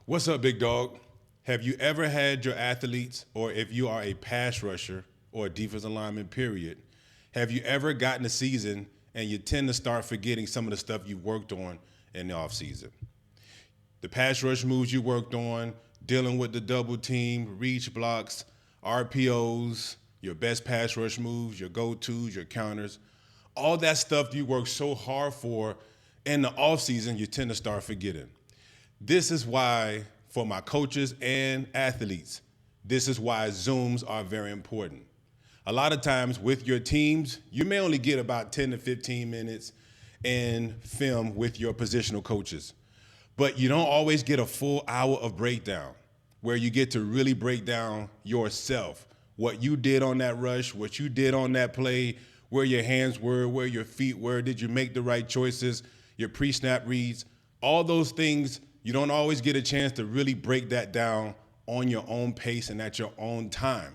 What's up, Big Dawg? Have you ever had your athletes, or if you are a pass rusher or a defensive lineman, period, have you ever gotten a season and you tend to start forgetting some of the stuff you worked on in the offseason? The pass rush moves you worked on, dealing with the double team, reach blocks, RPOs, your best pass rush moves, your go-tos, your counters, all that stuff you worked so hard for in the offseason, you tend to start forgetting. This is why, for my coaches and athletes, this is why Zooms are very important. A lot of times with your teams, you may only get about 10 to 15 minutes in film with your positional coaches, but you don't always get a full hour of breakdown where you get to really break down yourself, what you did on that rush, what you did on that play, where your hands were, where your feet were, did you make the right choices, your pre-snap reads, all those things. You don't always get a chance to really break that down on your own pace and at your own time.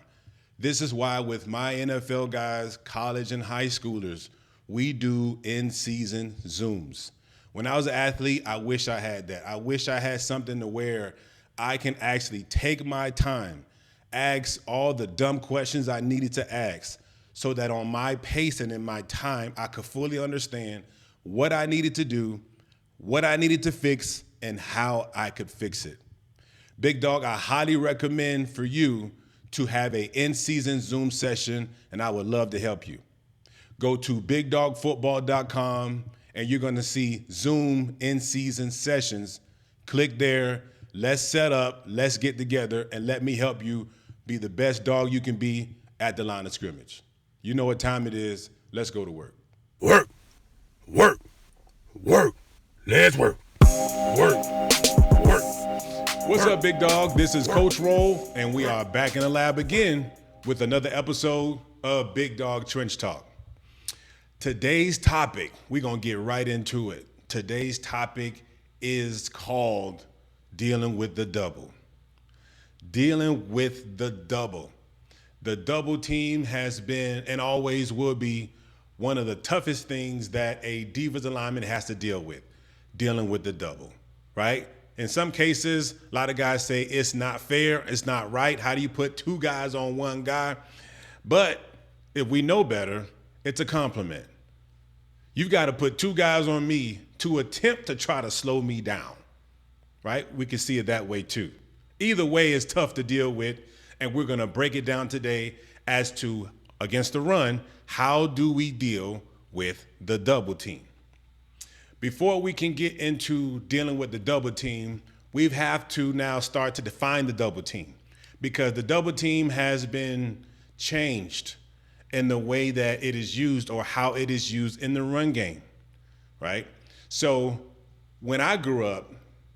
This is why with my NFL guys, college and high schoolers, we do in-season Zooms. When I was an athlete, I wish I had that. I wish I had something to where I can actually take my time, ask all the dumb questions I needed to ask, so that on my pace and in my time, I could fully understand what I needed to do, what I needed to fix, and how I could fix it. Big Dawg, I highly recommend for you to have an in-season Zoom session, and I would love to help you. Go to bigdawgfootball.com, and you're gonna see Zoom in-season sessions. Click there, let's set up, let's get together, and let me help you be the best dog you can be at the line of scrimmage. You know what time it is, let's go to work. Work, work, work, let's work. Work, work. What's up, Big Dawg? This is Coach Roll, and we are back in the lab again with another episode of Big Dawg Trench Talk. Today's topic, we're going to get right into it. Today's topic is called dealing with the double. Dealing with the double. The double team has been and always will be one of the toughest things that a defensive lineman has to deal with. Dealing with the double, right? In some cases, a lot of guys say it's not fair, it's not right. How do you put two guys on one guy? But if we know better, it's a compliment. You've got to put two guys on me to attempt to try to slow me down, right? We can see it that way too. Either way is tough to deal with, and we're going to break it down today as to, against the run, how do we deal with the double team? Before we can get into dealing with the double team, we have to now start to define the double team, because the double team has been changed in the way that it is used or how it is used in the run game, right? So when I grew up,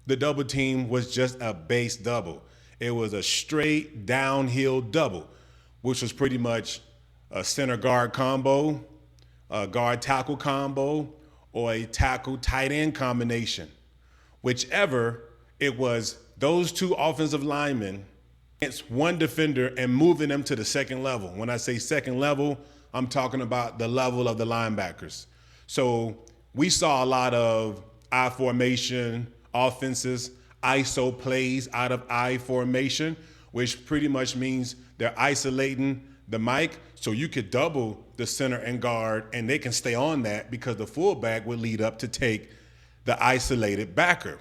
the double team was just a base double. It was a straight downhill double, which was pretty much a center guard combo, a guard tackle combo, or a tackle tight end combination. Whichever, it was those two offensive linemen against one defender and moving them to the second level. When I say second level, I'm talking about the level of the linebackers. So we saw a lot of I formation offenses, ISO plays out of I formation, which pretty much means they're isolating the mic, so you could double the center and guard, and they can stay on that because the fullback would lead up to take the isolated backer,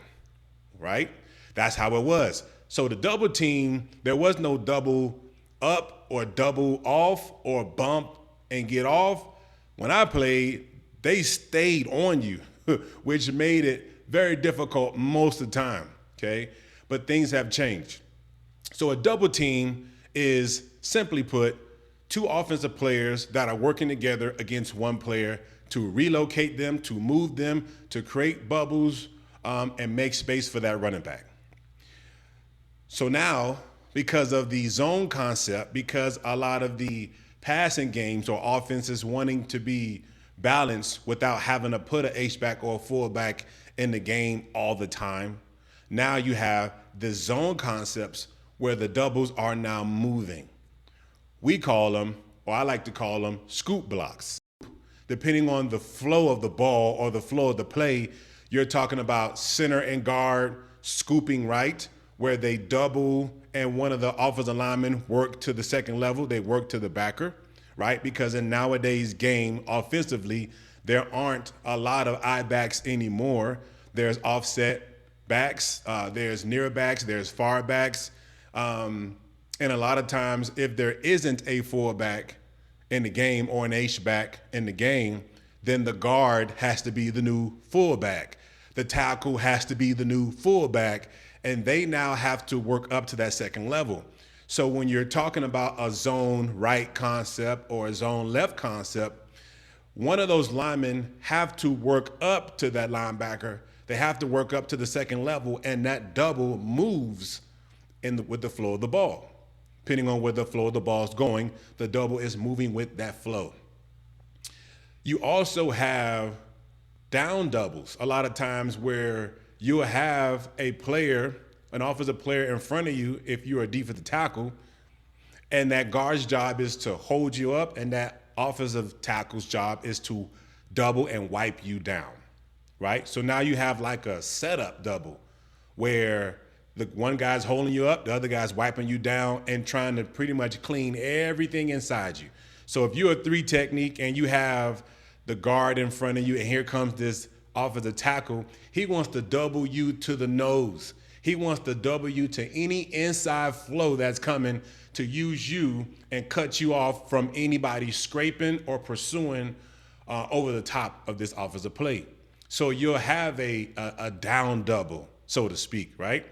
right? That's how it was. So the double team, there was no double up or double off or bump and get off. When I played, they stayed on you, which made it very difficult most of the time, okay? But things have changed. So a double team is, simply put, two offensive players that are working together against one player to relocate them, to move them, to create bubbles, and make space for that running back. So now, because of the zone concept, because a lot of the passing games or offenses wanting to be balanced without having to put an H-back or a fullback in the game all the time, now you have the zone concepts where the doubles are now moving. We call them, or I like to call them, scoop blocks. Depending on the flow of the ball or the flow of the play, you're talking about center and guard scooping right, where they double and one of the offensive linemen work to the second level, they work to the backer, right? Because in nowadays game, offensively, there aren't a lot of I backs anymore. There's offset backs, there's near backs, there's far backs. And a lot of times, if there isn't a fullback in the game or an H-back in the game, then the guard has to be the new fullback. The tackle has to be the new fullback, and they now have to work up to that second level. So when you're talking about a zone right concept or a zone left concept, one of those linemen have to work up to that linebacker. They have to work up to the second level, and that double moves with the flow of the ball. Depending on where the flow of the ball is going, the double is moving with that flow. You also have down doubles a lot of times where you'll have a player, an offensive player in front of you if you're a defensive tackle, and that guard's job is to hold you up, and that offensive tackle's job is to double and wipe you down, right? So now you have like a setup double where the one guy's holding you up, the other guy's wiping you down and trying to pretty much clean everything inside you. So if you're a 3 technique and you have the guard in front of you and here comes this offensive tackle, he wants to double you to the nose. He wants to double you to any inside flow that's coming to use you and cut you off from anybody scraping or pursuing over the top of this offensive play. So you'll have a down double, so to speak, right?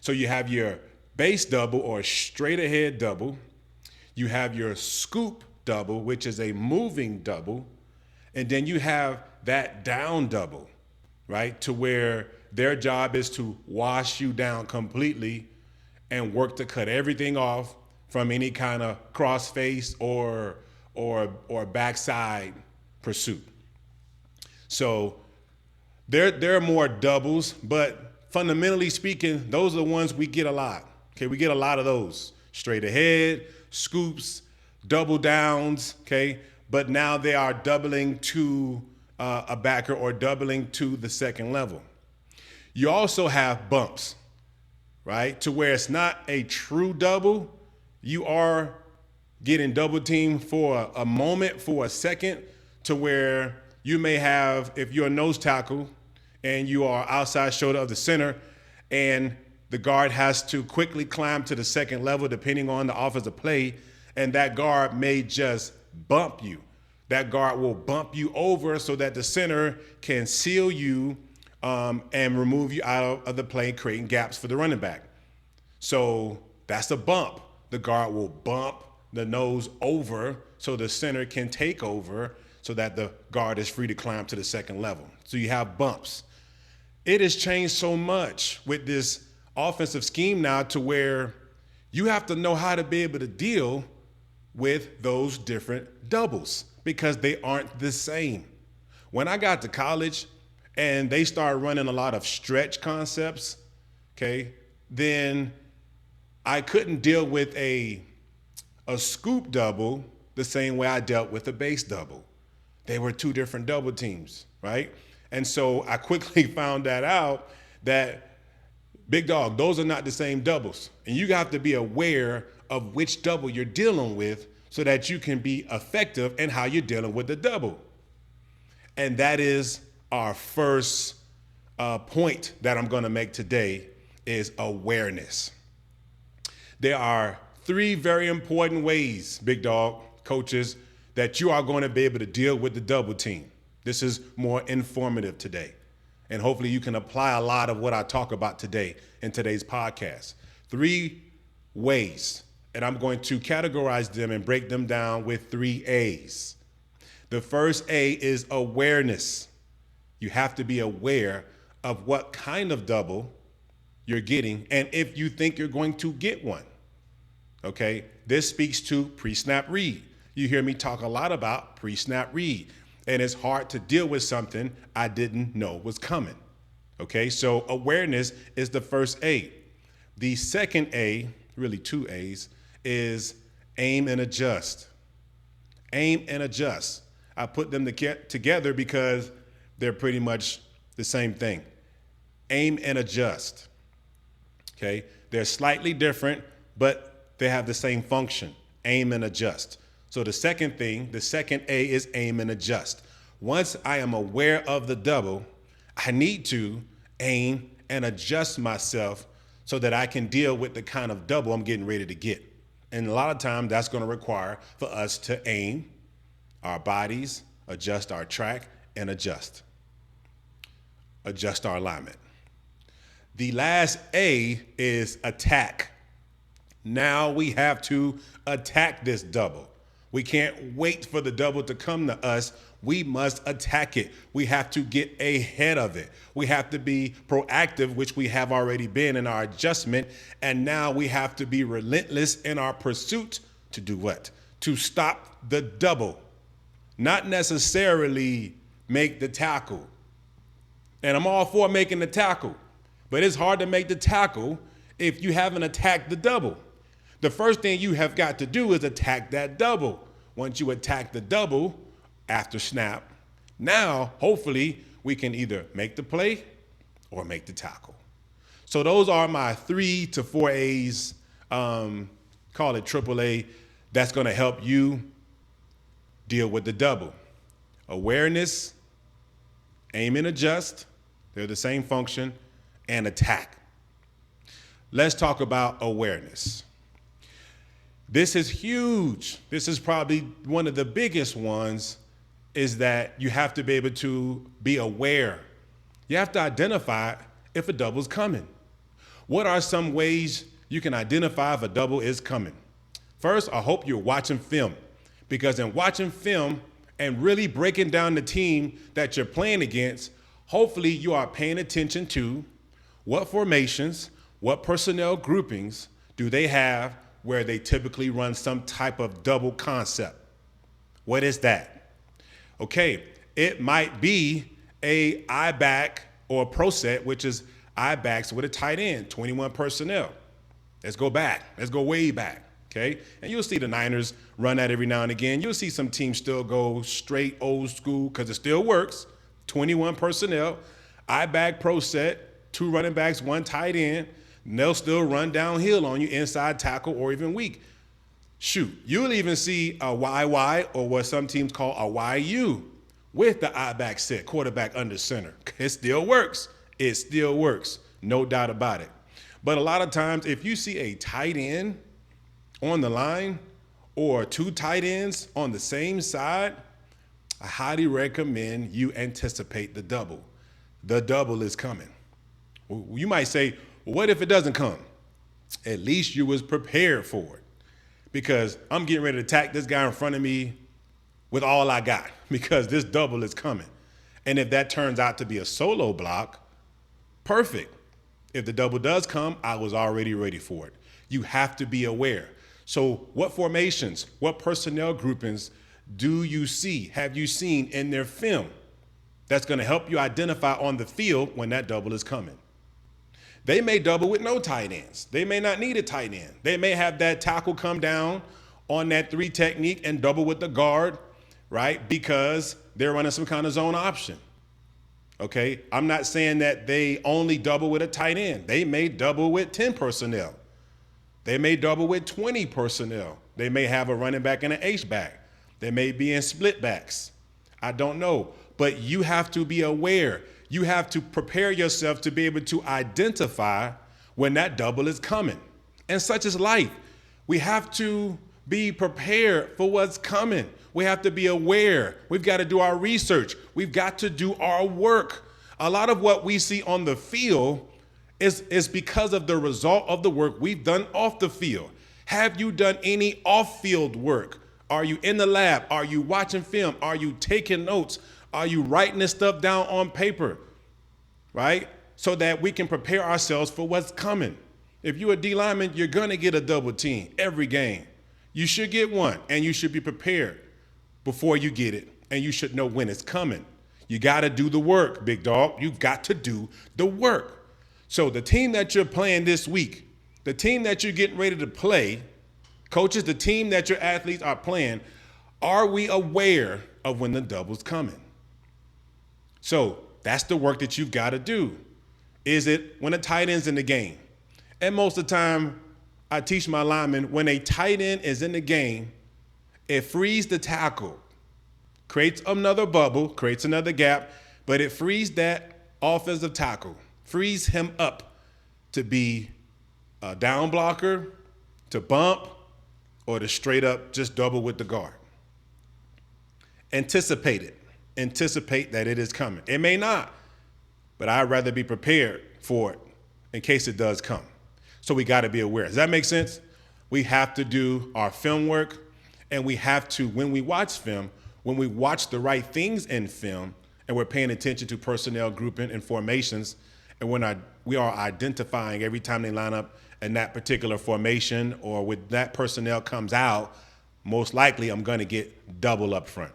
So you have your base double or straight ahead double. You have your scoop double, which is a moving double. And then you have that down double, right? To where their job is to wash you down completely and work to cut everything off from any kind of crossface or backside pursuit. So there are more doubles, but fundamentally speaking, those are the ones we get a lot. Okay, we get a lot of those. Straight ahead, scoops, double downs, okay? But now they are doubling to a backer or doubling to the second level. You also have bumps, right? To where it's not a true double. You are getting double teamed for a moment, for a second, to where you may have, if you're a nose tackle and you are outside shoulder of the center and the guard has to quickly climb to the second level depending on the offensive play, and that guard may just bump you. That guard will bump you over so that the center can seal you and remove you out of the play, creating gaps for the running back. So that's a bump. The guard will bump the nose over so the center can take over so that the guard is free to climb to the second level. So you have bumps. It has changed so much with this offensive scheme now to where you have to know how to be able to deal with those different doubles because they aren't the same. When I got to college and they started running a lot of stretch concepts, okay, then I couldn't deal with a scoop double the same way I dealt with a base double. They were two different double teams, right? And so I quickly found that out that, Big Dawg, those are not the same doubles. And you have to be aware of which double you're dealing with so that you can be effective in how you're dealing with the double. And that is our first point that I'm going to make today is awareness. There are 3 very important ways, Big Dawg, coaches, that you are going to be able to deal with the double team. This is more informative today. And hopefully you can apply a lot of what I talk about today in today's podcast. 3 ways, and I'm going to categorize them and break them down with 3 A's. The first A is awareness. You have to be aware of what kind of double you're getting and if you think you're going to get one. Okay, this speaks to pre-snap read. You hear me talk a lot about pre-snap read. And it's hard to deal with something I didn't know was coming. Okay, so awareness is the first A. The second A, really 2 A's, is aim and adjust. Aim and adjust. I put them together because they're pretty much the same thing. Aim and adjust. Okay, they're slightly different, but they have the same function, aim and adjust. So the second A is aim and adjust. Once I am aware of the double, I need to aim and adjust myself so that I can deal with the kind of double I'm getting ready to get. And a lot of times that's going to require for us to aim our bodies, adjust our track, and adjust our alignment. The last A is attack. Now we have to attack this double. We can't wait for the double to come to us. We must attack it. We have to get ahead of it. We have to be proactive, which we have already been in our adjustment. And now we have to be relentless in our pursuit to do what? To stop the double, not necessarily make the tackle. And I'm all for making the tackle, but it's hard to make the tackle if you haven't attacked the double. The first thing you have got to do is attack that double. Once you attack the double after snap, now hopefully we can either make the play or make the tackle. So those are my 3 to 4 A's, call it triple A, that's going to help you deal with the double. Awareness, aim and adjust, they're the same function, and attack. Let's talk about awareness. This is huge. This is probably one of the biggest ones, is that you have to be able to be aware. You have to identify if a double's coming. What are some ways you can identify if a double is coming? First, I hope you're watching film, because in watching film and really breaking down the team that you're playing against, hopefully you are paying attention to what formations, what personnel groupings do they have where they typically run some type of double concept. What is that? Okay, it might be a I-back or a pro set, which is I-backs with a tight end, 21 personnel. Let's go back. Let's go way back, okay? And you'll see the Niners run that every now and again. You'll see some teams still go straight old school because it still works. 21 personnel, I-back pro set, 2 running backs, 1 tight end. And they'll still run downhill on you, inside tackle or even weak. Shoot, you'll even see a YY, or what some teams call a YU, with the I-back set, quarterback under center. It still works. It still works. No doubt about it. But a lot of times, if you see a tight end on the line or 2 tight ends on the same side, I highly recommend you anticipate the double. The double is coming. You might say, well, what if it doesn't come? At least you was prepared for it, because I'm getting ready to attack this guy in front of me with all I got, because this double is coming. And if that turns out to be a solo block, perfect. If the double does come, I was already ready for it. You have to be aware. So what formations, what personnel groupings do you see, have you seen in their film that's going to help you identify on the field when that double is coming? They may double with no tight ends. They may not need a tight end. They may have that tackle come down on that 3 technique and double with the guard, right? Because they're running some kind of zone option. Okay, I'm not saying that they only double with a tight end. They may double with 10 personnel. They may double with 20 personnel. They may have a running back and an H-back. They may be in split backs. I don't know. But you have to be aware. You have to prepare yourself to be able to identify when that double is coming. And such is life. We have to be prepared for what's coming. We have to be aware. We've got to do our research. We've got to do our work. A lot of what we see on the field is because of the result of the work we've done off the field. Have you done any off-field work? Are you in the lab? Are you watching film? Are you taking notes? Are you writing this stuff down on paper, right? So that we can prepare ourselves for what's coming. If you're a D lineman, you're going to get a double team every game. You should get one, and you should be prepared before you get it, and you should know when it's coming. You got to do the work, Big Dawg. You've got to do the work. So the team that you're playing this week, the team that you're getting ready to play, coaches, the team that your athletes are playing, are we aware of when the double's coming? So that's the work that you've got to do. Is it when a tight end's in the game? And most of the time, I teach my linemen, when a tight end is in the game, it frees the tackle, creates another bubble, creates another gap, but it frees that offensive tackle, frees him up to be a down blocker, to bump, or to straight up just double with the guard. Anticipate it. Anticipate that it is coming. It may not, but I'd rather be prepared for it in case it does come. So we got to be aware. Does that make sense? We have to do our film work, and we have to, when we watch film, when we watch the right things in film, and we're paying attention to personnel grouping and formations, and when we are identifying every time they line up in that particular formation or with that personnel comes out, most likely I'm going to get double up front.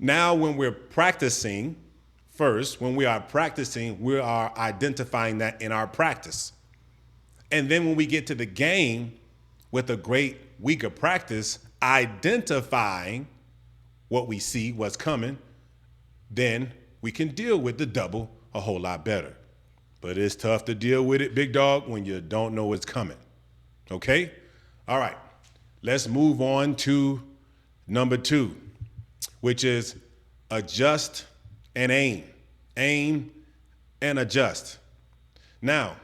Now, when we're practicing, first, when we are practicing, we are identifying that in our practice. And then when we get to the game with a great week of practice, identifying what we see, what's coming, then we can deal with the double a whole lot better. But it's tough to deal with it, Big Dog, when you don't know what's coming. Okay? All right. Let's move on to number 2, which is adjust and aim. Aim and adjust. Now,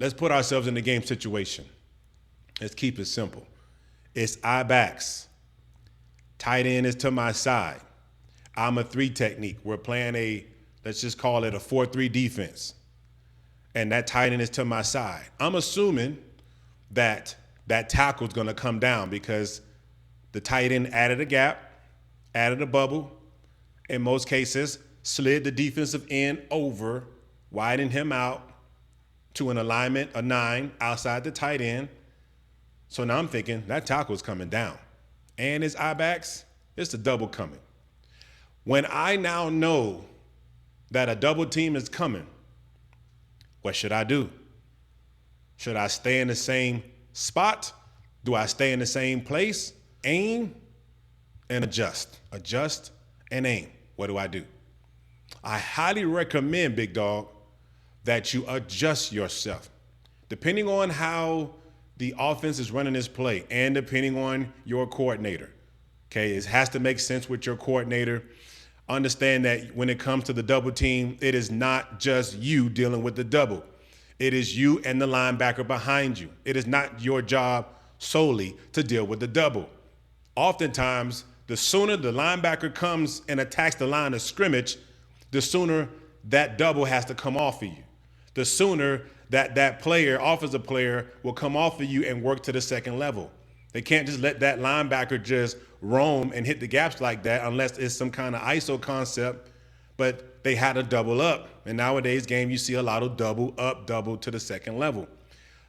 let's put ourselves in the game situation. Let's keep it simple. It's eye backs. Tight end is to my side. I'm a 3 technique. We're playing let's just call it a 4-3 defense. And that tight end is to my side. I'm assuming that tackle's going to come down because the tight end added a gap, added a bubble, in most cases, slid the defensive end over, widened him out to an alignment, a 9, outside the tight end. So now I'm thinking that tackle's coming down. And his eye backs, it's a double coming. When I now know that a double team is coming, what should I do? Should I stay in the same spot? Do I stay in the same place? Aim and adjust. Adjust and aim. What do I do? I highly recommend, Big Dog, that you adjust yourself. Depending on how the offense is running this play and depending on your coordinator, okay, it has to make sense with your coordinator. Understand that when it comes to the double team, it is not just you dealing with the double. It is you and the linebacker behind you. It is not your job solely to deal with the double. Oftentimes, the sooner the linebacker comes and attacks the line of scrimmage, the sooner that double has to come off of you. The sooner that player, offensive player, will come off of you and work to the second level. They can't just let that linebacker just roam and hit the gaps like that unless it's some kind of ISO concept, but they had to double up. And nowadays game, you see a lot of double up, double to the second level.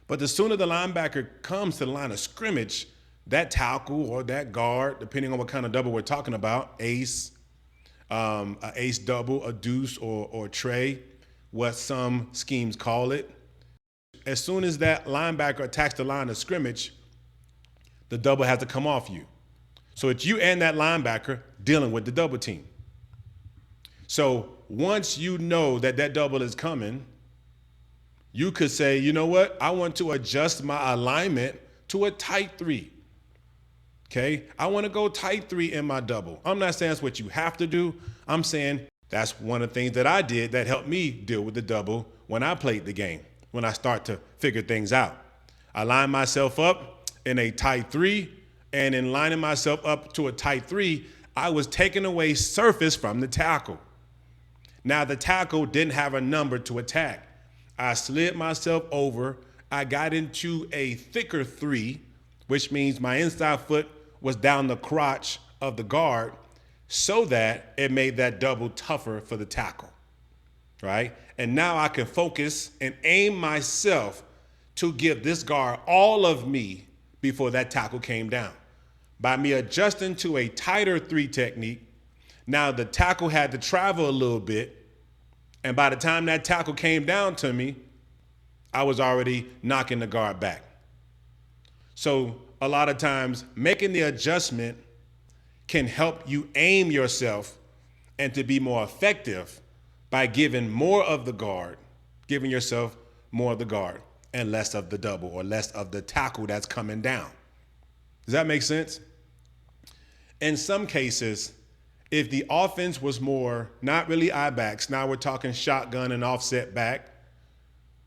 But the sooner the linebacker comes to the line of scrimmage, that tackle or that guard, depending on what kind of double we're talking about, ace, an ace double, a deuce, or tray, what some schemes call it. As soon as that linebacker attacks the line of scrimmage, the double has to come off you. So it's you and that linebacker dealing with the double team. So once you know that double is coming, you could say, you know what? I want to adjust my alignment to a tight 3. Okay? I want to go tight 3 in my double. I'm not saying that's what you have to do. I'm saying that's one of the things that I did that helped me deal with the double when I played the game, when I start to figure things out. I line myself up in a tight 3, and in lining myself up to a tight 3, I was taking away surface from the tackle. Now the tackle didn't have a number to attack. I slid myself over. I got into a thicker 3, which means my inside foot was down the crotch of the guard so that it made that double tougher for the tackle, right? And now I can focus and aim myself to give this guard all of me before that tackle came down. By me adjusting to a tighter 3 technique, now the tackle had to travel a little bit, and by the time that tackle came down to me, I was already knocking the guard back. So a lot of times, making the adjustment can help you aim yourself and to be more effective by giving more of the guard, giving yourself more of the guard and less of the double or less of the tackle that's coming down. Does that make sense? In some cases, if the offense was more, not really eye backs, now we're talking shotgun and offset back,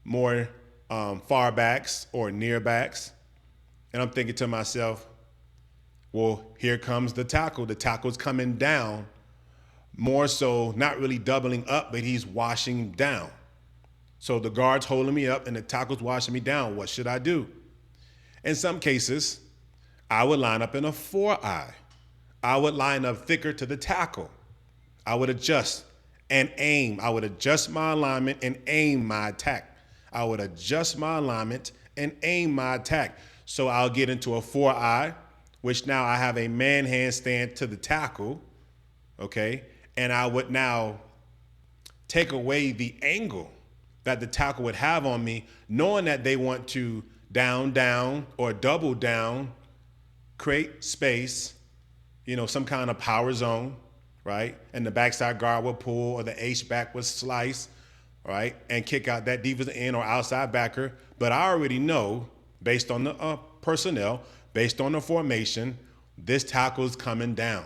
more far backs or near backs. And I'm thinking to myself, well, here comes the tackle. The tackle's coming down, more so not really doubling up, but he's washing down. So the guard's holding me up and the tackle's washing me down. What should I do? In some cases, I would line up in a 4-eye. I would line up thicker to the tackle. I would adjust and aim. I would adjust my alignment and aim my attack. I would adjust my alignment and aim my attack. So I'll get into a 4-eye, which now I have a man handstand to the tackle, okay? And I would now take away the angle that the tackle would have on me, knowing that they want to down, or double down, create space, some kind of power zone, right? And the backside guard will pull or the H-back will slice, right? And kick out that defensive end or outside backer. But I already know, based on the personnel, based on the formation, this tackle's coming down.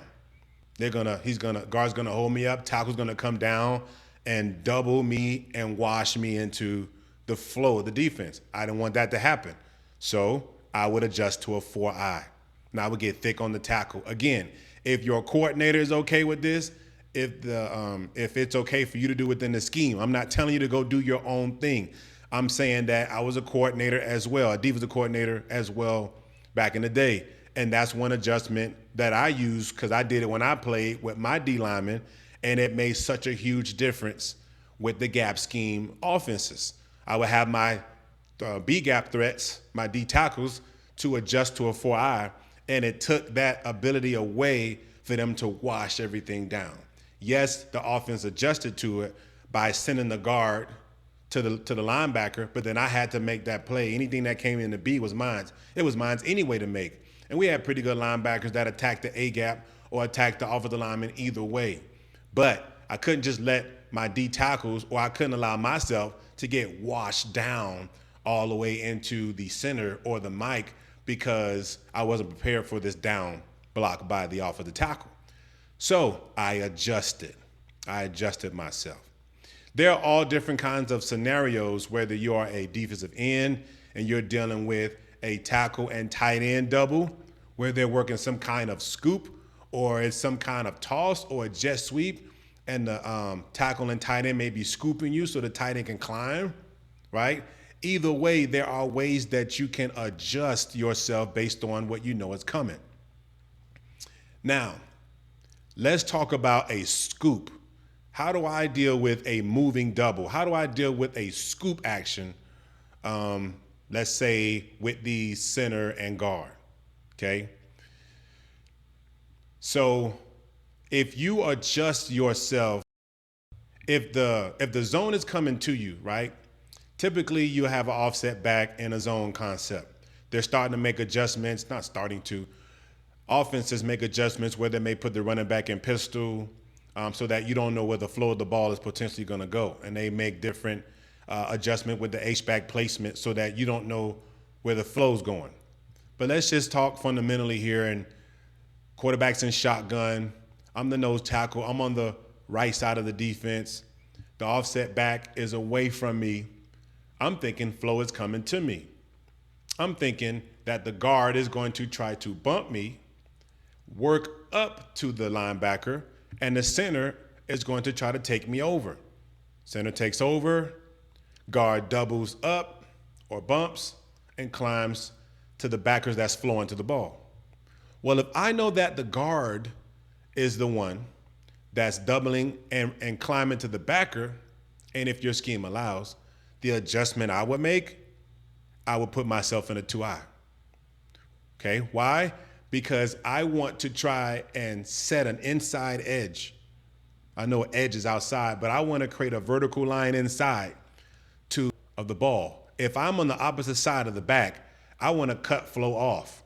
Guard's gonna hold me up, tackle's gonna come down and double me and wash me into the flow of the defense. I didn't want that to happen. So I would adjust to a 4-eye. Now I would get thick on the tackle. Again, if your coordinator is okay with this, if it's okay for you to do within the scheme, I'm not telling you to go do your own thing. I'm saying that I was a coordinator as well, a defensive coordinator as well back in the day. And that's one adjustment that I use because I did it when I played with my D linemen, and it made such a huge difference with the gap scheme offenses. I would have my B gap threats, my D tackles, to adjust to a 4-eye, and it took that ability away for them to wash everything down. Yes, the offense adjusted to it by sending the guard to the linebacker, but then I had to make that play. Anything that came in the B was mine. It was mine anyway to make. And we had pretty good linebackers that attacked the A gap or attacked the offensive lineman either way. But I couldn't just let my D tackles, or I couldn't allow myself to get washed down all the way into the center or the mic because I wasn't prepared for this down block by the offensive tackle. So I adjusted myself. There are all different kinds of scenarios, whether you are a defensive end and you're dealing with a tackle and tight end double, where they're working some kind of scoop or it's some kind of toss or a jet sweep, and the tackle and tight end may be scooping you so the tight end can climb, right? Either way, there are ways that you can adjust yourself based on what you know is coming. Now, let's talk about a scoop. How do I deal with a moving double? How do I deal with a scoop action, let's say with the center and guard, okay? So if you adjust yourself, if the zone is coming to you, right? Typically you have an offset back and a zone concept. They're starting to make adjustments, not starting to. Offenses make adjustments where they may put the running back in pistol so that you don't know where the flow of the ball is potentially going to go. And they make different adjustment with the H-back placement so that you don't know where the flow's going. But let's just talk fundamentally here. And quarterbacks in shotgun. I'm the nose tackle. I'm on the right side of the defense. The offset back is away from me. I'm thinking flow is coming to me. I'm thinking that the guard is going to try to bump me, work up to the linebacker, and the center is going to try to take me over. Center takes over, guard doubles up or bumps and climbs to the backers that's flowing to the ball. Well, if I know that the guard is the one that's doubling and climbing to the backer, and if your scheme allows, the adjustment I would make, I would put myself in a 2-eye. Okay, why? Because I want to try and set an inside edge. I know edge is outside, but I want to create a vertical line inside of the ball. If I'm on the opposite side of the back, I want to cut flow off.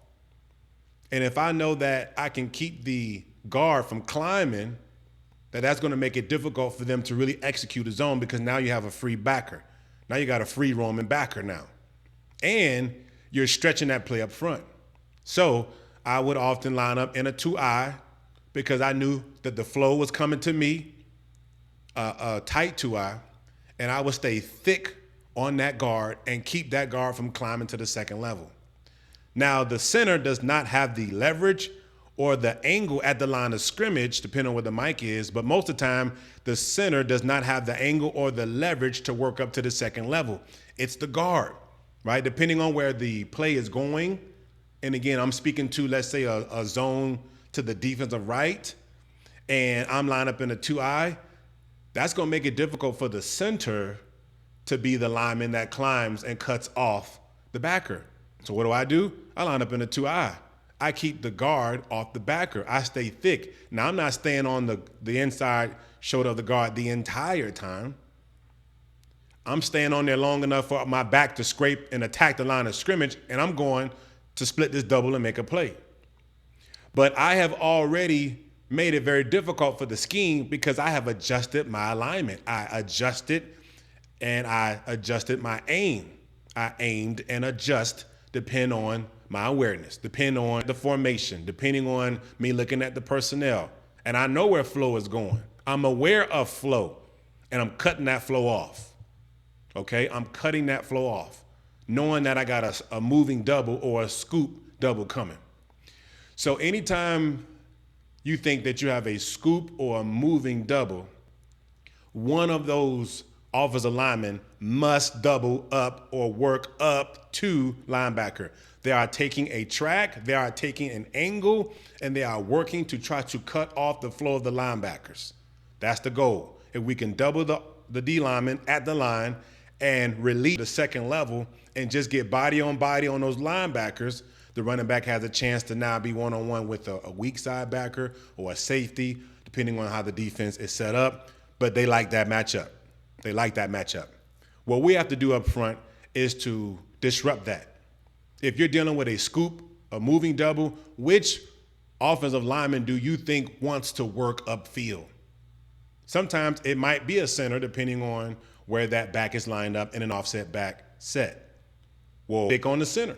And if I know that I can keep the guard from climbing, that's going to make it difficult for them to really execute a zone because now you have a free backer. Now you got a free roaming backer now. And you're stretching that play up front. So I would often line up in a 2-eye because I knew that the flow was coming to me, a tight 2-eye, and I would stay thick on that guard and keep that guard from climbing to the second level. Now, the center does not have the leverage or the angle at the line of scrimmage, depending on what the mic is, but most of the time, the center does not have the angle or the leverage to work up to the second level. It's the guard, right? Depending on where the play is going, and again, I'm speaking to, let's say, a zone to the defensive right, and I'm lined up in a 2-eye, that's going to make it difficult for the center to be the lineman that climbs and cuts off the backer. So what do? I line up in a 2-eye. I keep the guard off the backer. I stay thick. Now, I'm not staying on the inside shoulder of the guard the entire time. I'm staying on there long enough for my back to scrape and attack the line of scrimmage, and I'm going to split this double and make a play. But I have already made it very difficult for the scheme because I have adjusted my alignment. I adjusted my aim. I aimed and adjust depend on my awareness, depend on the formation, depending on me looking at the personnel. And I know where flow is going. I'm aware of flow, and I'm cutting that flow off. Okay? I'm cutting that flow off, knowing that I got a moving double or a scoop double coming. So anytime you think that you have a scoop or a moving double, one of those offensive linemen must double up or work up to linebacker. They are taking a track, they are taking an angle, and they are working to try to cut off the flow of the linebackers. That's the goal. If we can double the D lineman at the line and release the second level and just get body on those linebackers, the running back has a chance to now be one-on-one with a weak side backer or a safety, depending on how the defense is set up. But they like that matchup. What we have to do up front is to disrupt that. If you're dealing with a scoop, a moving double, which offensive lineman do you think wants to work upfield? Sometimes it might be a center, depending on where that back is lined up in an offset back set. Well, pick on the center.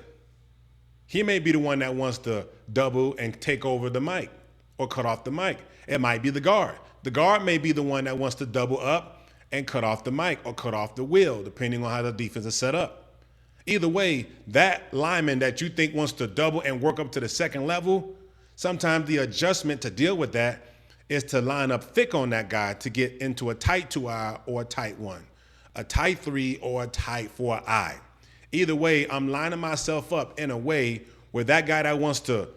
He may be the one that wants to double and take over the mic or cut off the mic. It might be the guard. The guard may be the one that wants to double up and cut off the mic or cut off the wheel, depending on how the defense is set up. Either way, that lineman that you think wants to double and work up to the second level, sometimes the adjustment to deal with that is to line up thick on that guy to get into a tight 2-eye or a tight 1, a tight 3 or a tight 4-eye. Either way, I'm lining myself up in a way where that guy that wants to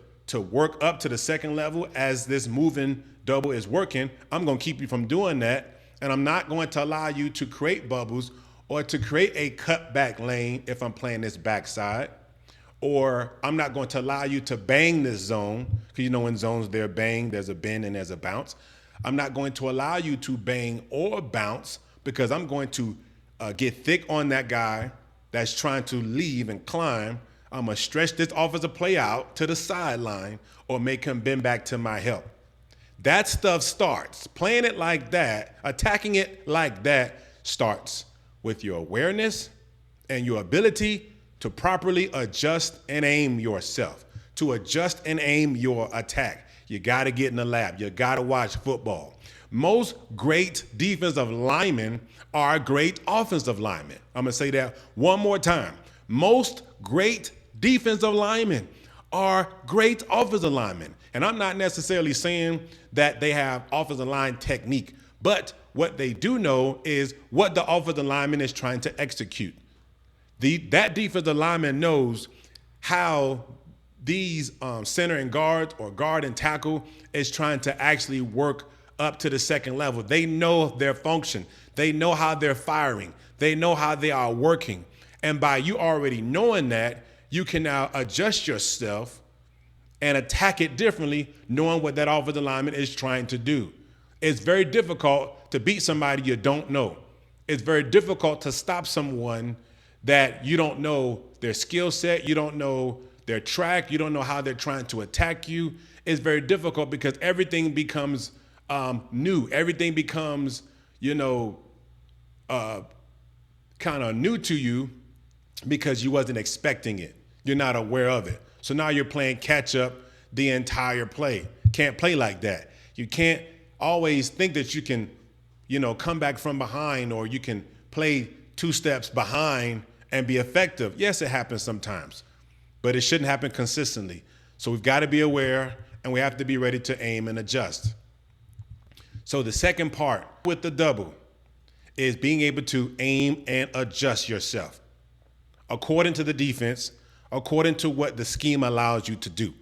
work up to the second level as this moving double is working, I'm going to keep you from doing that, and I'm not going to allow you to create bubbles or to create a cutback lane if I'm playing this backside, or I'm not going to allow you to bang this zone, because you know in zones there's bang, there's a bend, and there's a bounce. I'm not going to allow you to bang or bounce because I'm going to get thick on that guy that's trying to leave and climb. I'm going to stretch this offensive play out to the sideline or make him bend back to my help. That stuff starts. Playing it like that, attacking it like that starts with your awareness and your ability to properly adjust and aim yourself, to adjust and aim your attack. You got to get in the lab. You got to watch football. Most great defensive linemen are great offensive linemen. I'm going to say that one more time. Most great defensive linemen are great offensive linemen. And I'm not necessarily saying that they have offensive line technique, but what they do know is what the offensive lineman is trying to execute. That defensive lineman knows how these center and guard or guard and tackle is trying to actually work up to the second level. They know their function. They know how they're firing. They know how they are working. And by you already knowing that, you can now adjust yourself and attack it differently, knowing what that offensive lineman is trying to do. It's very difficult to beat somebody you don't know. It's very difficult to stop someone that you don't know their skill set, you don't know their track, you don't know how they're trying to attack you. It's very difficult because everything becomes new. Everything becomes, kind of new to you because you wasn't expecting it. You're not aware of it. So now you're playing catch up the entire play. Can't play like that. You can't always think that you can, come back from behind, or you can play 2 steps behind and be effective. Yes, it happens sometimes, but it shouldn't happen consistently. So we've got to be aware, and we have to be ready to aim and adjust. So the second part with the double is being able to aim and adjust yourself according to the defense, according to what the scheme allows you to do.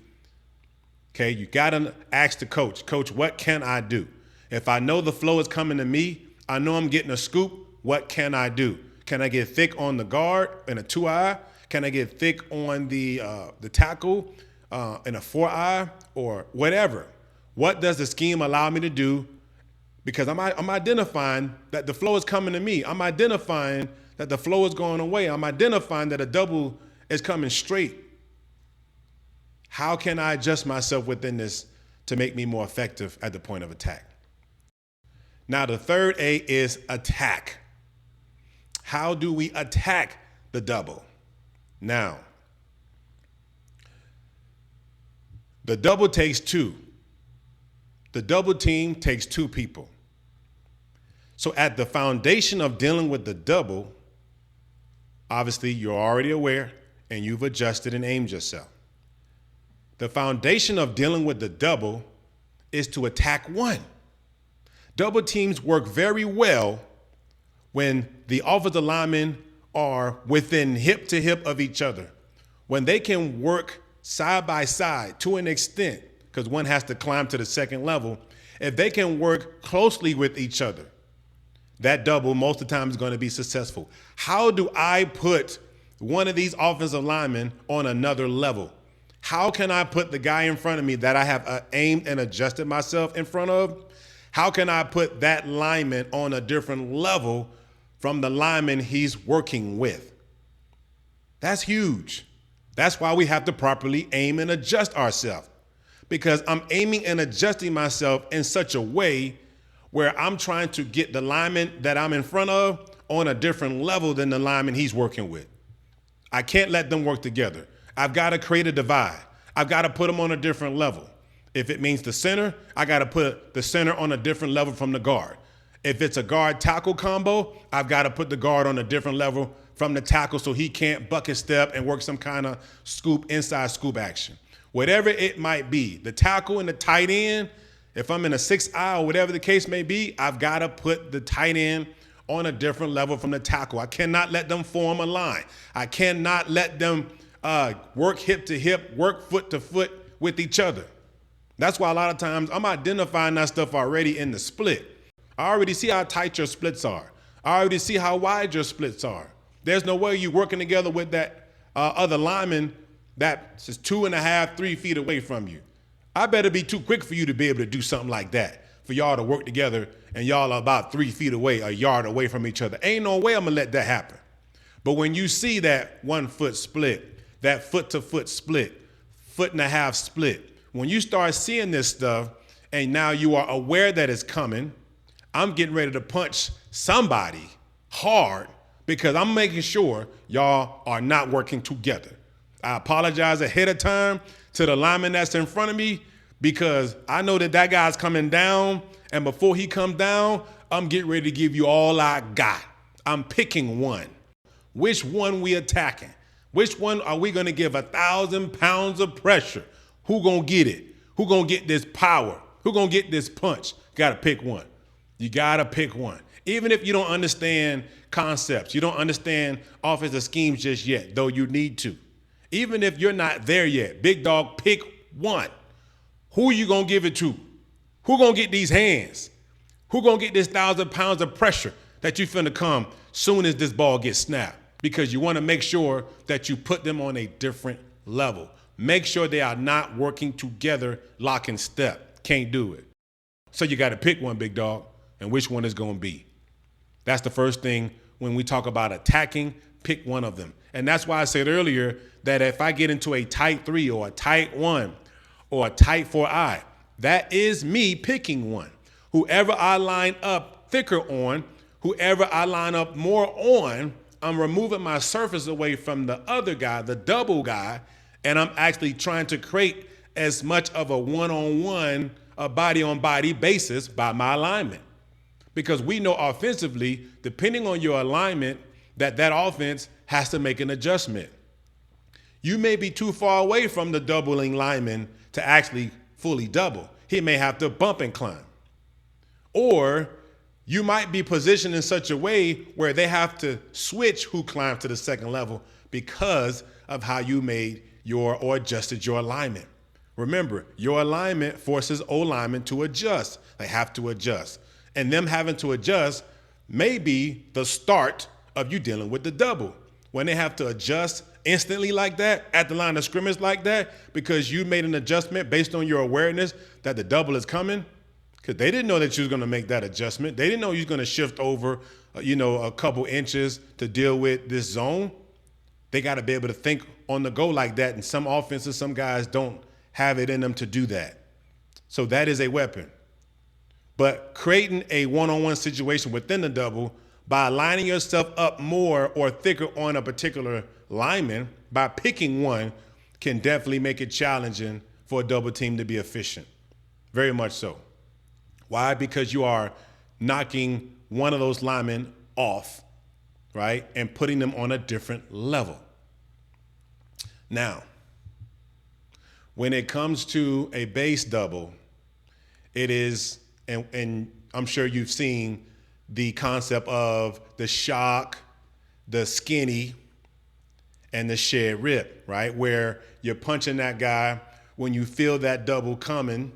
Okay, you got to ask the coach, what can I do? If I know the flow is coming to me, I know I'm getting a scoop, what can I do? Can I get thick on the guard in a 2-eye? Can I get thick on the tackle in a 4-eye, or whatever? What does the scheme allow me to do? Because I'm identifying that the flow is coming to me. I'm identifying that the flow is going away. I'm identifying that a double is coming straight. How can I adjust myself within this to make me more effective at the point of attack? Now, the third A is attack. How do we attack the double? Now, the double takes 2. The double team takes 2 people. So at the foundation of dealing with the double, obviously you're already aware and you've adjusted and aimed yourself. The foundation of dealing with the double is to attack one. Double teams work very well when the offensive linemen are within hip to hip of each other. When they can work side by side to an extent, because one has to climb to the second level, if they can work closely with each other, that double most of the time is going to be successful. How do I put one of these offensive linemen on another level? How can I put the guy in front of me that I have aimed and adjusted myself in front of? How can I put that lineman on a different level from the lineman he's working with? That's huge. That's why we have to properly aim and adjust ourselves, because I'm aiming and adjusting myself in such a way where I'm trying to get the lineman that I'm in front of on a different level than the lineman he's working with. I can't let them work together. I've got to create a divide. I've got to put them on a different level. If it means the center, I got to put the center on a different level from the guard. If it's a guard tackle combo, I've got to put the guard on a different level from the tackle so he can't bucket step and work some kind of inside scoop action. Whatever it might be, the tackle and the tight end, if I'm in a 6-eye or whatever the case may be, I've got to put the tight end on a different level from the tackle. I cannot let them form a line. I cannot let them work hip to hip, work foot to foot with each other. That's why a lot of times I'm identifying that stuff already in the split. I already see how tight your splits are. I already see how wide your splits are. There's no way you're working together with that other lineman that's 2.5, 3 feet away from you. I better be too quick for you to be able to do something like that, for y'all to work together and y'all are about 3 feet away, a yard away from each other. Ain't no way I'm gonna let that happen. But when you see that 1 foot split, that foot to foot split, 1.5 foot split, when you start seeing this stuff and now you are aware that it's coming, I'm getting ready to punch somebody hard because I'm making sure y'all are not working together. I apologize ahead of time to the lineman that's in front of me because I know that guy's coming down, and before he comes down, I'm getting ready to give you all I got. I'm picking one. Which one we attacking? Which one are we gonna give 1,000 pounds of pressure? Who gonna get it? Who gonna get this power? Who gonna get this punch? Gotta pick one. You gotta pick one. Even if you don't understand concepts, you don't understand offensive schemes just yet, though you need to. Even if you're not there yet, big dog, pick one. Who you gonna give it to? Who gonna get these hands? Who gonna get this 1,000 pounds of pressure that you finna come soon as this ball gets snapped? Because you wanna make sure that you put them on a different level. Make sure they are not working together, lock and step. Can't do it. So you gotta pick one, big dog, and which one is gonna be. That's the first thing when we talk about attacking, pick one of them. And that's why I said earlier that if I get into a tight 3 or a tight 1 or a tight 4-eye, that is me picking one. Whoever I line up thicker on, whoever I line up more on, I'm removing my surface away from the other guy, the double guy, and I'm actually trying to create as much of a one-on-one, a body-on-body basis by my alignment. Because we know offensively, depending on your alignment, that offense has to make an adjustment. You may be too far away from the doubling lineman to actually fully double. He may have to bump and climb. Or you might be positioned in such a way where they have to switch who climbs to the second level because of how you made or adjusted your alignment. Remember, your alignment forces O-linemen to adjust. They have to adjust. And them having to adjust may be the start of you dealing with the double. When they have to adjust instantly like that, at the line of scrimmage like that, because you made an adjustment based on your awareness that the double is coming, because they didn't know that you was going to make that adjustment. They didn't know you was going to shift over, a couple inches to deal with this zone. They got to be able to think on the go like that. And some offenses, some guys don't have it in them to do that. So that is a weapon. But creating a one-on-one situation within the double by lining yourself up more or thicker on a particular lineman, by picking one, can definitely make it challenging for a double team to be efficient. Very much so. Why? Because you are knocking one of those linemen off, right, and putting them on a different level. Now, when it comes to a base double, it is, and I'm sure you've seen the concept of the shock, the skinny, and the shed rip, right? Where you're punching that guy. When you feel that double coming,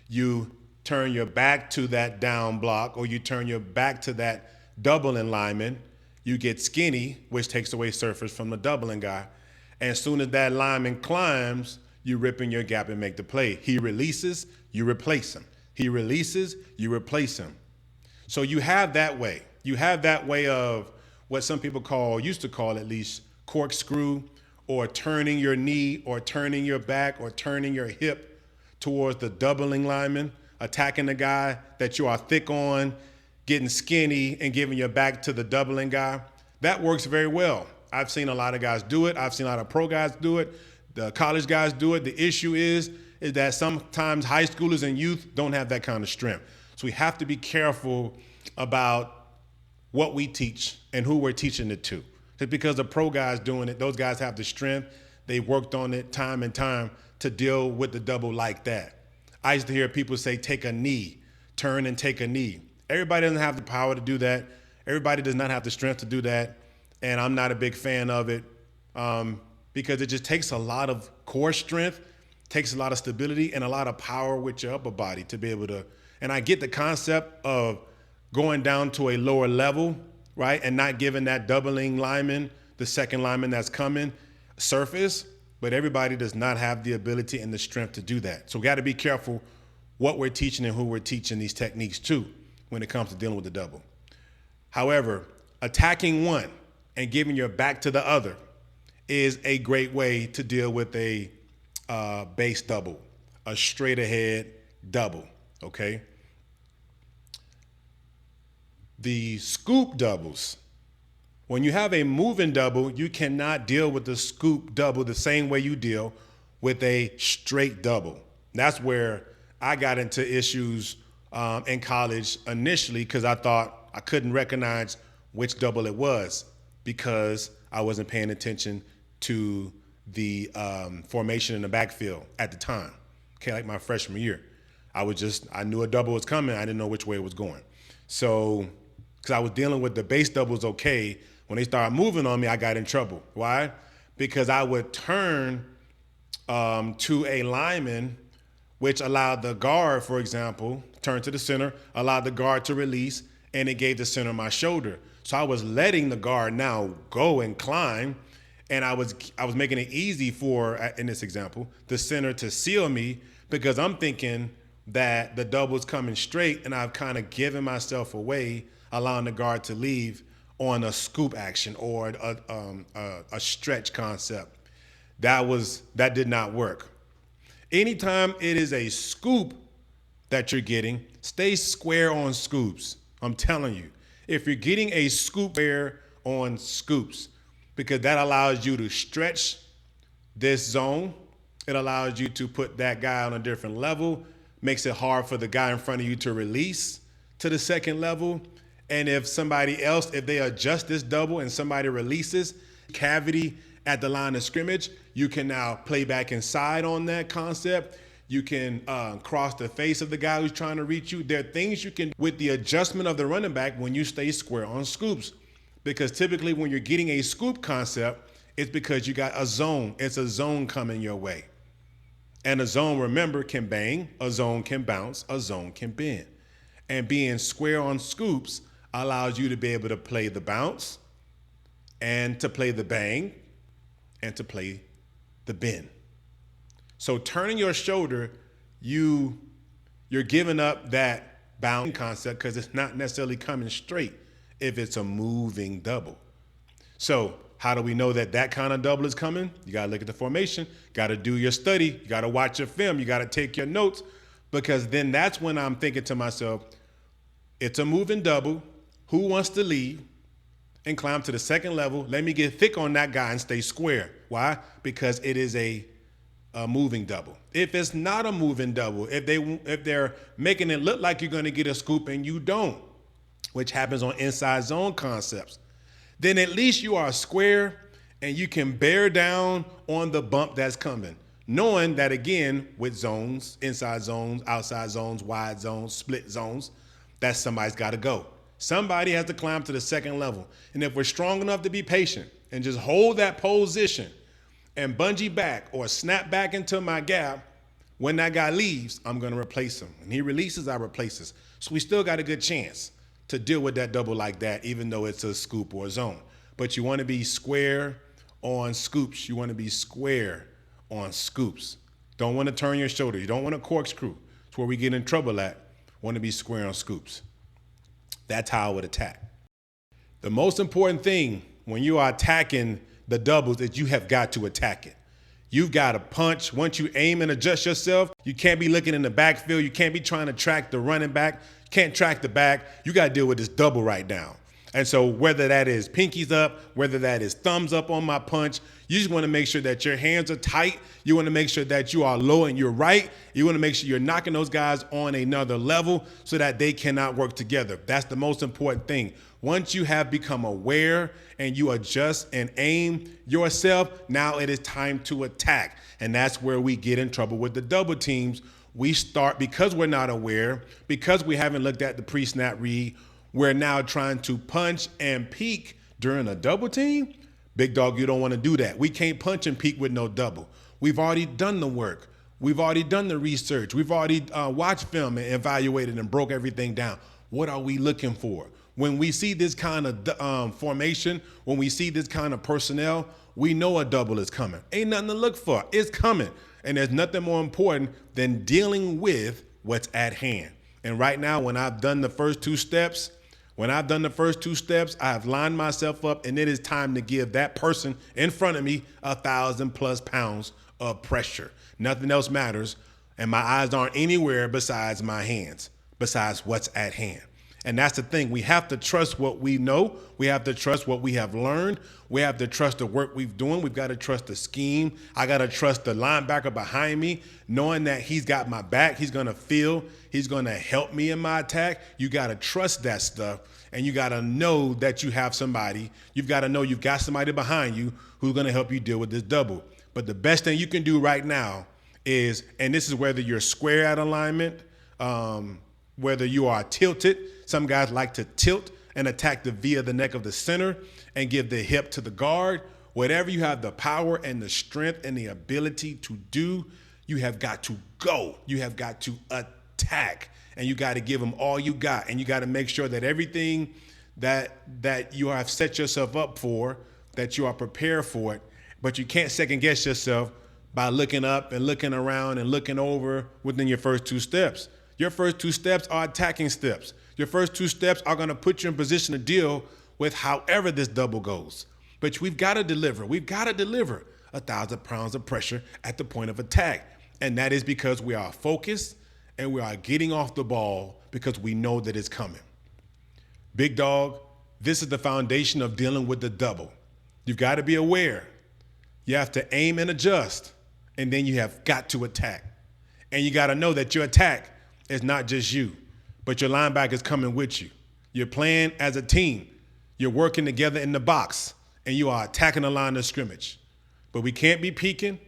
you turn your back to that down block, or you turn your back to that doubling lineman. You get skinny, which takes away surface from the doubling guy. And as soon as that lineman climbs, you rip in your gap and make the play. He releases, you replace him. He releases, you replace him. So you have that way. You have that way of what some people used to call at least, corkscrew, or turning your knee, or turning your back, or turning your hip towards the doubling lineman, attacking the guy that you are thick on, getting skinny, and giving your back to the doubling guy. That works very well. I've seen a lot of guys do it. I've seen a lot of pro guys do it. The college guys do it. The issue is that sometimes high schoolers and youth don't have that kind of strength. So we have to be careful about what we teach and who we're teaching it to. Just because the pro guys doing it, those guys have the strength. They worked on it time and time to deal with the double like that. I used to hear people say, take a knee, turn and take a knee. Everybody doesn't have the power to do that. Everybody does not have the strength to do that. And I'm not a big fan of it because it just takes a lot of core strength, takes a lot of stability, and a lot of power with your upper body to be able to. And I get the concept of going down to a lower level, right, and not giving that doubling lineman, the second lineman that's coming, surface, but everybody does not have the ability and the strength to do that. So we got to be careful what we're teaching and who we're teaching these techniques to when it comes to dealing with the double. However, attacking one and giving your back to the other is a great way to deal with a base double, a straight ahead double, okay? The scoop doubles. When you have a moving double, you cannot deal with the scoop double the same way you deal with a straight double. That's where I got into issues in college initially because I thought I couldn't recognize which double it was because I wasn't paying attention to the formation in the backfield at the time. Okay, like my freshman year. I knew a double was coming. I didn't know which way it was going. So, because I was dealing with the base doubles okay, when they started moving on me, I got in trouble. Why? Because I would turn to a lineman, which allowed the guard, for example, turn to the center, allowed the guard to release, and it gave the center my shoulder. So I was letting the guard now go and climb, and I was making it easy for, in this example, the center to seal me because I'm thinking that the double's coming straight, and I've kind of given myself away, allowing the guard to leave on a scoop action or a stretch concept. That did not work. Anytime it is a scoop that you're getting, stay square on scoops. I'm telling you, if you're getting a scoop there on scoops, because that allows you to stretch this zone. It allows you to put that guy on a different level, makes it hard for the guy in front of you to release to the second level. And if somebody else, if they adjust this double and somebody releases cavity at the line of scrimmage, you can now play back inside on that concept. You can cross the face of the guy who's trying to reach you. There are things you can, with the adjustment of the running back, when you stay square on scoops. Because typically when you're getting a scoop concept, it's because you got a zone. It's a zone coming your way. And a zone, remember, can bang, a zone can bounce, a zone can bend. And being square on scoops allows you to be able to play the bounce and to play the bang and to play the bend. So turning your shoulder, you're giving up that bound concept because it's not necessarily coming straight if it's a moving double. So how do we know that that kind of double is coming? You got to look at the formation, got to do your study, you got to watch your film, you got to take your notes, because then that's when I'm thinking to myself, it's a moving double. Who wants to leave and climb to the second level? Let me get thick on that guy and stay square. Why? Because it is a moving double. If it's not a moving double, if they're making it look like you're going to get a scoop and you don't, which happens on inside zone concepts, then at least you are square and you can bear down on the bump that's coming, knowing that, again, with zones, inside zones, outside zones, wide zones, split zones, that somebody's got to go. Somebody has to climb to the second level. And if we're strong enough to be patient and just hold that position and bungee back or snap back into my gap, when that guy leaves, I'm going to replace him. When he releases, I replace him. So we still got a good chance to deal with that double like that, even though it's a scoop or a zone. But you want to be square on scoops. You want to be square on scoops. Don't want to turn your shoulder. You don't want to corkscrew. It's where we get in trouble at. Want to be square on scoops. That's how I would attack. The most important thing when you are attacking the doubles is you have got to attack it. You've got to punch. Once you aim and adjust yourself, you can't be looking in the backfield. You can't be trying to track the running back. You can't track the back. You got to deal with this double right now. And so whether that is pinkies up, whether that is thumbs up on my punch, you just want to make sure that your hands are tight. You want to make sure that you are low and you're right. You want to make sure you're knocking those guys on another level so that they cannot work together. That's the most important thing. Once you have become aware and you adjust and aim yourself, now it is time to attack. And that's where we get in trouble with the double teams. We start, because we're not aware, because we haven't looked at the pre-snap read, we're now trying to punch and peek during a double team. Big Dog, you don't want to do that. We can't punch and peek with no double. We've already done the work. We've already done the research. We've already watched film and evaluated and broke everything down. What are we looking for? When we see this kind of formation, when we see this kind of personnel, we know a double is coming. Ain't nothing to look for. It's coming. And there's nothing more important than dealing with what's at hand. And right now, when I've done the first two steps, I have lined myself up, and it is time to give that person in front of me 1,000+ pounds of pressure. Nothing else matters, and my eyes aren't anywhere besides my hands, besides what's at hand. And that's the thing. We have to trust what we know. We have to trust what we have learned. We have to trust the work we've doing. We've got to trust the scheme. I got to trust the linebacker behind me, knowing that he's got my back. He's going to help me in my attack. You got to trust that stuff. And you got to know that you have somebody. You've got to know you've got somebody behind you who's going to help you deal with this double. But the best thing you can do right now is, and this is whether you're square at alignment, whether you are tilted. Some guys like to tilt and attack via the neck of the center and give the hip to the guard. Whatever you have the power and the strength and the ability to do, you have got to go. You have got to attack, and you got to give them all you got. And you got to make sure that everything that you have set yourself up for, that you are prepared for it. But you can't second guess yourself by looking up and looking around and looking over within your first two steps. Your first two steps are attacking steps. Your first two steps are going to put you in position to deal with however this double goes. But we've got to deliver. We've got to deliver 1,000 pounds of pressure at the point of attack. And that is because we are focused and we are getting off the ball because we know that it's coming. Big Dog, This is the foundation of dealing with the double. You've got to be aware. You have to aim and adjust, and then you have got to attack. And you got to know that your attack is not just you, but your linebacker is coming with you. You're playing as a team. You're working together in the box, and you are attacking the line of scrimmage. But we can't be peeking.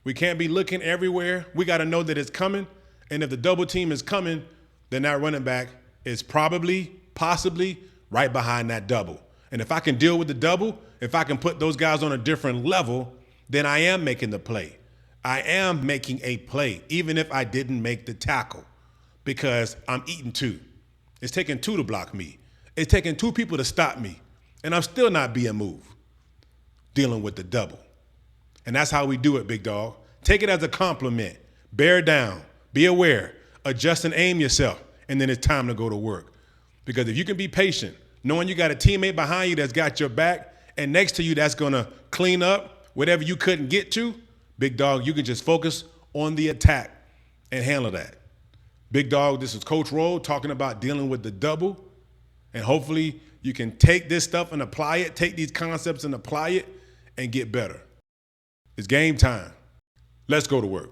We can't be looking everywhere. We got to know that it's coming, and if the double team is coming, then that running back is possibly right behind that double. And if I can deal with the double, if I can put those guys on a different level, then I am making the play. I am making a play, even if I didn't make the tackle, because I'm eating two. It's taking two to block me. It's taking two people to stop me, and I'm still not being moved, dealing with the double. And that's how we do it, Big Dawg. Take it as a compliment. Bear down. Be aware. Adjust and aim yourself, and then it's time to go to work. Because if you can be patient, knowing you got a teammate behind you that's got your back, and next to you that's going to clean up whatever you couldn't get to, Big Dawg, you can just focus on the attack and handle that. Big Dawg, this is Coach Roll talking about dealing with the double, and hopefully you can take this stuff and apply it, take these concepts and apply it, and get better. It's game time. Let's go to work.